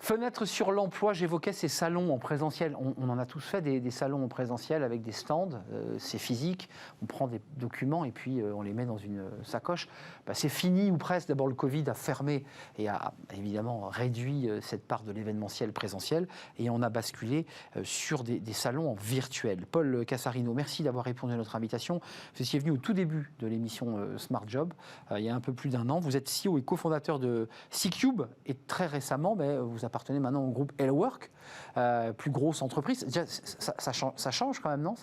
Fenêtre sur l'emploi, j'évoquais ces salons en présentiel. On en a tous fait des salons en présentiel avec des stands, c'est physique, on prend des documents et puis on les met dans une sacoche. C'est fini ou presque, d'abord le Covid a fermé et a évidemment réduit cette part de l'événementiel présentiel et on a basculé sur des salons en virtuel. Paul Casarino, merci d'avoir répondu à notre invitation. Vous étiez venu au tout début de l'émission Smart Job, il y a un peu plus d'un an. Vous êtes CEO et cofondateur de C-Cube et très récemment, vous appartenez maintenant au groupe HelloWork, plus grosse entreprise. Déjà, ça change quand même, non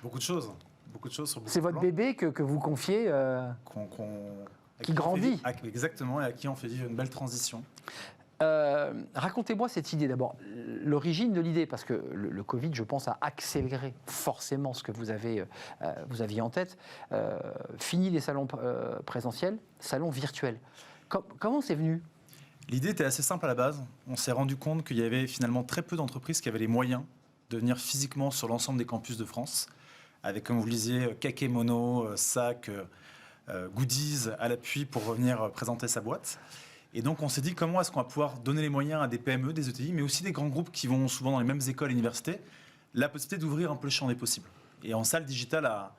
Beaucoup de choses. Beaucoup de choses sur beaucoup C'est de votre plans. bébé que vous confiez, qui grandit. Exactement, et à qui on fait vivre une belle transition. Racontez-moi cette idée d'abord, l'origine de l'idée, parce que le Covid, je pense, a accéléré forcément ce que vous aviez en tête. Fini les salons présentiels, salons virtuels. Comment c'est venu ? L'idée était assez simple à la base. On s'est rendu compte qu'il y avait finalement très peu d'entreprises qui avaient les moyens de venir physiquement sur l'ensemble des campus de France, avec, comme vous le disiez, kakémono, sac, goodies à l'appui pour revenir présenter sa boîte. Et donc on s'est dit comment est-ce qu'on va pouvoir donner les moyens à des PME, des ETI, mais aussi des grands groupes qui vont souvent dans les mêmes écoles et universités, la possibilité d'ouvrir un peu le champ des possibles. Et en ça, le digital a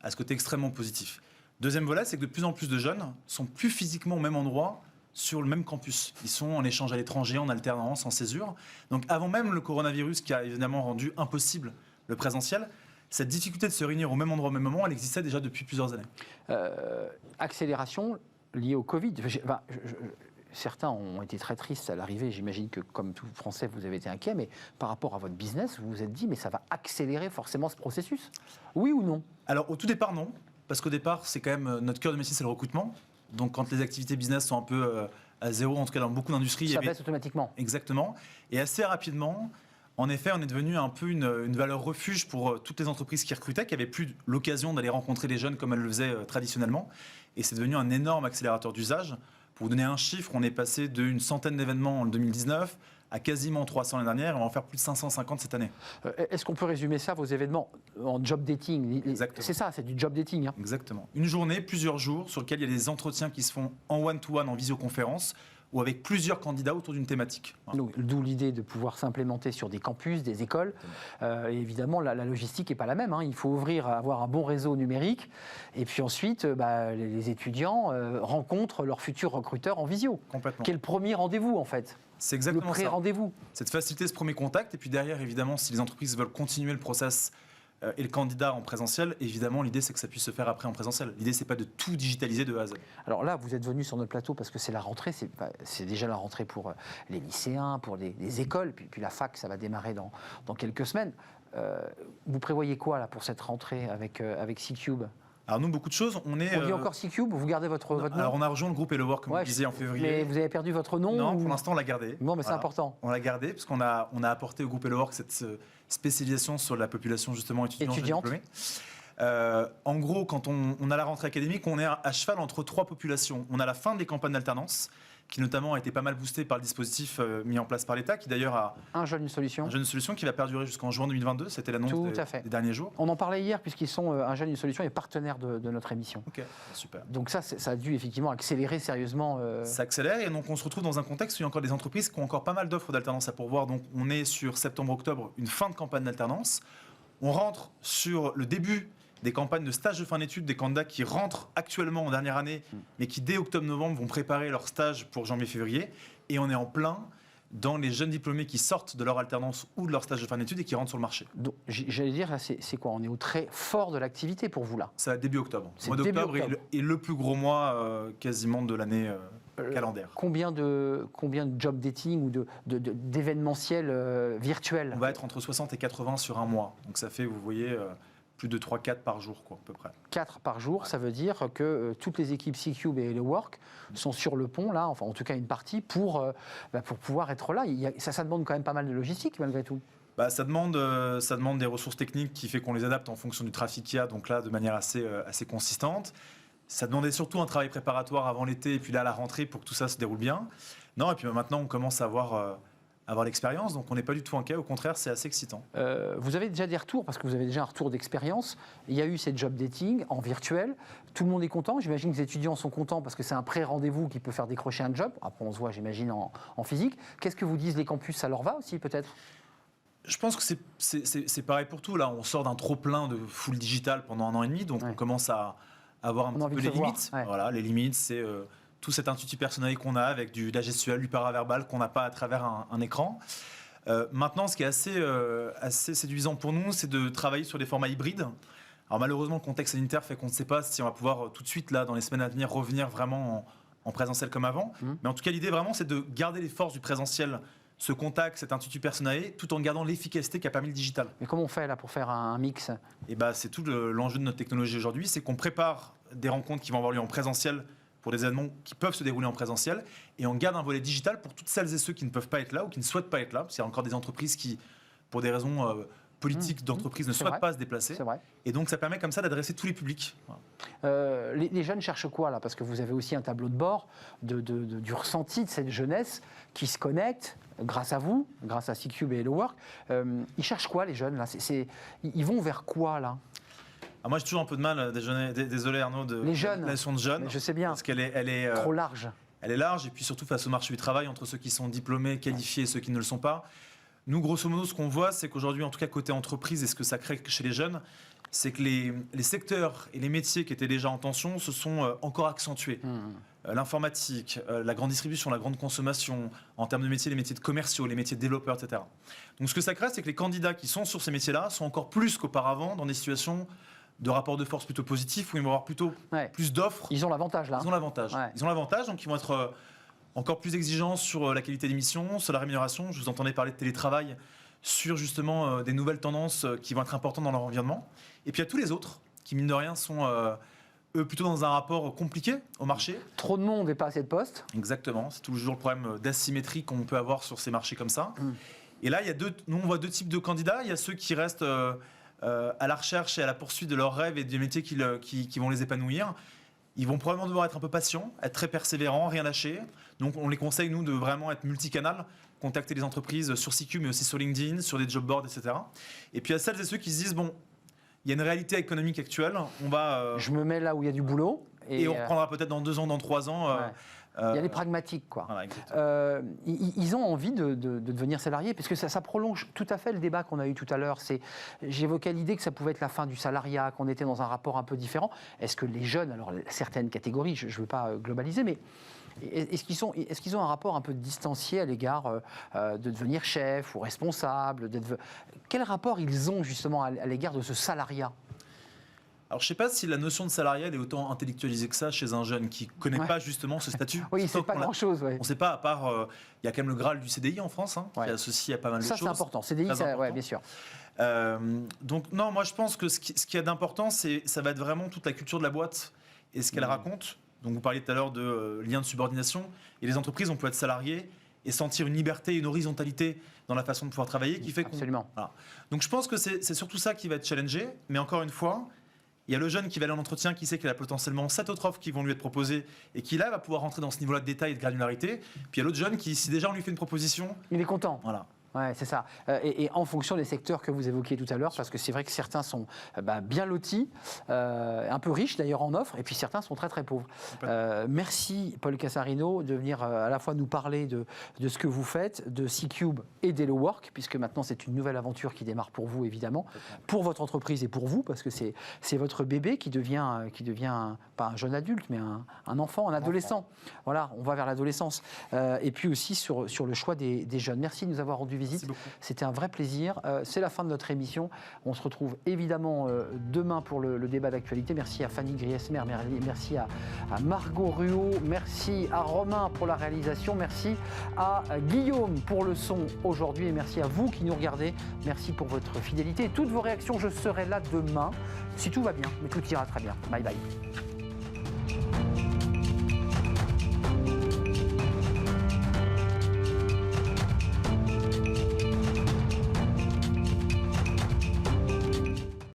ce côté extrêmement positif. Deuxième volet, c'est que de plus en plus de jeunes sont plus physiquement au même endroit, sur le même campus. Ils sont en échange à l'étranger, en alternance, en césure. Donc avant même le coronavirus qui a évidemment rendu impossible le présentiel, cette difficulté de se réunir au même endroit au même moment, elle existait déjà depuis plusieurs années. Accélération liée au Covid. Certains ont été très tristes à l'arrivée. J'imagine que, comme tout Français, vous avez été inquiet. Mais par rapport à votre business, vous vous êtes dit, mais ça va accélérer forcément ce processus. Oui ou non ? Alors, au tout départ, non. Parce qu'au départ, c'est quand même notre cœur de métier, c'est le recrutement. Donc, quand les activités business sont un peu à zéro, en tout cas dans beaucoup d'industries... Ça baisse automatiquement. Exactement. Et assez rapidement, en effet, on est devenu un peu une valeur refuge pour toutes les entreprises qui recrutaient, qui n'avaient plus l'occasion d'aller rencontrer les jeunes comme elles le faisaient traditionnellement. Et c'est devenu un énorme accélérateur d'usage. Pour vous donner un chiffre, on est passé d'une centaine d'événements en 2019 à quasiment 300 l'année dernière, et on va en faire plus de 550 cette année. Est-ce qu'on peut résumer ça, vos événements, en job dating ? Exactement. C'est ça, c'est du job dating. Hein. Exactement. Une journée, plusieurs jours, sur lesquels il y a des entretiens qui se font en one-to-one, en visioconférence, ou avec plusieurs candidats autour d'une thématique. D'où l'idée de pouvoir s'implémenter sur des campus, des écoles. Et évidemment, la logistique n'est pas la même. Hein. Il faut avoir un bon réseau numérique. Et puis ensuite, les étudiants rencontrent leurs futurs recruteurs en visio. Complètement. Quel premier rendez-vous, en fait ? C'est exactement le pré-rendez-vous. C'est de faciliter ce premier contact. Et puis derrière, évidemment, si les entreprises veulent continuer le process et le candidat en présentiel, évidemment, l'idée, c'est que ça puisse se faire après en présentiel. L'idée, c'est pas de tout digitaliser de A à Z. Alors là, vous êtes venu sur notre plateau parce que c'est la rentrée. C'est déjà la rentrée pour les lycéens, pour les écoles. Puis la fac, ça va démarrer dans quelques semaines. Vous prévoyez quoi là, pour cette rentrée avec C-Cube ? Alors nous, beaucoup de choses. On dit encore C-Cube, vous gardez votre nom ? Alors on a rejoint le groupe HelloWork, comme vous disiez, en février. Mais vous avez perdu votre nom ? Non, pour l'instant, on l'a gardé. Bon, mais c'est important. On l'a gardé, parce qu'on a apporté au groupe HelloWork cette spécialisation sur la population justement étudiante. En gros, quand on a la rentrée académique, on est à cheval entre trois populations. On a la fin des campagnes d'alternance, qui notamment a été pas mal boostée par le dispositif mis en place par l'État, qui d'ailleurs a un jeune, une solution. Un jeune, une solution qui va perdurer jusqu'en juin 2022. C'était l'annonce des derniers jours. On en parlait hier, puisqu'ils sont un jeune, une solution et partenaires de notre émission. Ok, super. Donc ça a dû effectivement accélérer sérieusement. Ça accélère, et donc on se retrouve dans un contexte où il y a encore des entreprises qui ont encore pas mal d'offres d'alternance à pourvoir. Donc on est sur septembre-octobre, une fin de campagne d'alternance. On rentre sur le début des campagnes de stage de fin d'études, des candidats qui rentrent actuellement en dernière année, mais qui dès octobre-novembre vont préparer leur stage pour janvier-février. Et on est en plein dans les jeunes diplômés qui sortent de leur alternance ou de leur stage de fin d'études et qui rentrent sur le marché. Donc, j'allais dire, c'est quoi ? On est au très fort de l'activité pour vous là ? C'est début octobre. Le mois d'octobre est le plus gros mois quasiment de l'année calendaire. Combien de job dating ou d'événementiels virtuels ? On va être entre 60 et 80 sur un mois. Donc ça fait, vous voyez... plus de 3-4 par jour, quoi, à peu près. 4 par jour, ça veut dire que toutes les équipes C-Cube et HelloWork sont sur le pont, là, enfin en tout cas une partie, pour pouvoir être là. Ça demande quand même pas mal de logistique, malgré tout. Ça demande des ressources techniques qui fait qu'on les adapte en fonction du trafic qu'il y a, donc là, de manière assez consistante. Ça demandait surtout un travail préparatoire avant l'été, et puis là, à la rentrée, pour que tout ça se déroule bien. Non, et puis maintenant, on commence à avoir avoir l'expérience. Donc on n'est pas du tout inquiet, au contraire, c'est assez excitant. Vous avez déjà des retours, parce que vous avez déjà un retour d'expérience. Il y a eu ces job dating en virtuel. Tout le monde est content. J'imagine que les étudiants sont contents parce que c'est un pré-rendez-vous qui peut faire décrocher un job. Après, on se voit, j'imagine, en physique. Qu'est-ce que vous disent les campus? Ça leur va aussi, peut-être? Je pense que c'est pareil pour tout. Là, on sort d'un trop-plein de full digital pendant 1 an et demi, donc on commence à avoir un petit peu les limites. Ouais. Voilà, les limites, c'est tout cet intuitif personnel qu'on a avec de la gestuelle, du paraverbal qu'on n'a pas à travers un écran. Maintenant, ce qui est assez séduisant pour nous, c'est de travailler sur des formats hybrides. Alors malheureusement, le contexte sanitaire fait qu'on ne sait pas si on va pouvoir tout de suite, là, dans les semaines à venir, revenir vraiment en présentiel comme avant. Mais en tout cas, l'idée vraiment, c'est de garder les forces du présentiel, ce contact, cet intuitif personnel, tout en gardant l'efficacité qu'a permis le digital. Mais comment on fait là pour faire un mix? Et c'est tout l'enjeu de notre technologie aujourd'hui, c'est qu'on prépare des rencontres qui vont avoir lieu en présentiel pour des événements qui peuvent se dérouler en présentiel, et on garde un volet digital pour toutes celles et ceux qui ne peuvent pas être là ou qui ne souhaitent pas être là, parce qu'il y a encore des entreprises qui, pour des raisons politiques d'entreprise, ne souhaitent pas se déplacer. C'est vrai. Et donc ça permet comme ça d'adresser tous les publics. Voilà. Les jeunes cherchent quoi là? Parce que vous avez aussi un tableau de bord du ressenti de cette jeunesse qui se connecte grâce à vous, grâce à C-Cube et Hello Work. Ils cherchent quoi les jeunes là? Ils vont vers quoi là? Moi j'ai toujours un peu de mal, désolé Arnaud, les jeunes, la notion de jeunes. Mais je sais bien. Parce qu'elle est trop large. Elle est large, et puis surtout face au marché du travail, entre ceux qui sont diplômés, qualifiés et ceux qui ne le sont pas. Nous, grosso modo, ce qu'on voit, c'est qu'aujourd'hui, en tout cas côté entreprise, et ce que ça crée chez les jeunes, c'est que les secteurs et les métiers qui étaient déjà en tension se sont encore accentués. L'informatique, la grande distribution, la grande consommation, en termes de métiers, les métiers de commerciaux, les métiers de développeurs, etc. Donc ce que ça crée, c'est que les candidats qui sont sur ces métiers-là sont encore plus qu'auparavant dans des situations de rapport de force plutôt positif, où ils vont avoir plutôt plus d'offres. Ils ont l'avantage là. Ils ont l'avantage. Ouais. Ils ont l'avantage, donc ils vont être encore plus exigeants sur la qualité des missions, sur la rémunération. Je vous entendais parler de télétravail, sur justement des nouvelles tendances qui vont être importantes dans leur environnement. Et puis il y a tous les autres qui, mine de rien, sont eux plutôt dans un rapport compliqué au marché. Trop de monde et pas assez de postes. Exactement, c'est toujours le problème d'asymétrie qu'on peut avoir sur ces marchés comme ça. Et là, nous on voit 2 types de candidats. Il y a ceux qui restent à la recherche et à la poursuite de leurs rêves et des métiers qui vont les épanouir. Ils vont probablement devoir être un peu patients, être très persévérants, rien lâcher. Donc on les conseille, nous, de vraiment être multicanal, contacter les entreprises sur C-Cube, mais aussi sur LinkedIn, sur des job boards, etc. Et puis il y a celles et ceux qui se disent, bon, il y a une réalité économique actuelle, on va... je me mets là où il y a du boulot. Et on reprendra peut-être dans 2 ans, dans 3 ans... il y a les pragmatiques, quoi. Voilà, ils ont envie de devenir salariés, parce que ça prolonge tout à fait le débat qu'on a eu tout à l'heure. J'évoquais l'idée que ça pouvait être la fin du salariat, qu'on était dans un rapport un peu différent. Est-ce que les jeunes, alors certaines catégories, je ne veux pas globaliser, mais est-ce qu'ils ont un rapport un peu distancié à l'égard de devenir chef ou responsable Quel rapport ils ont justement à l'égard de ce salariat? Alors, je ne sais pas si la notion de salariat est autant intellectualisée que ça chez un jeune qui ne connaît pas justement ce statut. Oui, c'est pas grand-chose. On ne sait pas, à part... Il y a quand même le Graal du CDI en France, qui est associé à pas mal de choses. Ça, c'est important. CDI, bien sûr. Donc, non, moi, je pense que ce qu'il y a d'important, ça va être vraiment toute la culture de la boîte et ce qu'elle raconte. Donc, vous parliez tout à l'heure de lien de subordination. Et les entreprises, on peut être salarié et sentir une liberté, une horizontalité dans la façon de pouvoir travailler qui fait qu'on... Absolument. Voilà. Donc, je pense que c'est surtout ça qui va être challengé. Mais encore une fois... Il y a le jeune qui va aller en entretien, qui sait qu'il a potentiellement 7 autres offres qui vont lui être proposées et qui là va pouvoir rentrer dans ce niveau-là de détail et de granularité. Puis il y a l'autre jeune qui, si déjà on lui fait une proposition... Il est content. Voilà. Ouais, c'est ça. Et en fonction des secteurs que vous évoquiez tout à l'heure, parce que c'est vrai que certains sont bien lotis, un peu riches d'ailleurs en offres, et puis certains sont très très pauvres. Merci Paul Casarino de venir à la fois nous parler de ce que vous faites, de C-Cube et d'Hello Work, puisque maintenant c'est une nouvelle aventure qui démarre pour vous évidemment, pour votre entreprise et pour vous, parce que c'est votre bébé qui devient pas un jeune adulte, mais un enfant, un adolescent. Voilà, on va vers l'adolescence. Et puis aussi sur le choix des jeunes. Merci de nous avoir rendu visite. C'était un vrai plaisir. C'est la fin de notre émission. On se retrouve évidemment demain pour le débat d'actualité. Merci à Fanny Griesmer, merci à Margot Ruot, merci à Romain pour la réalisation, merci à Guillaume pour le son aujourd'hui et merci à vous qui nous regardez. Merci pour votre fidélité et toutes vos réactions. Je serai là demain, si tout va bien, mais tout ira très bien. Bye bye.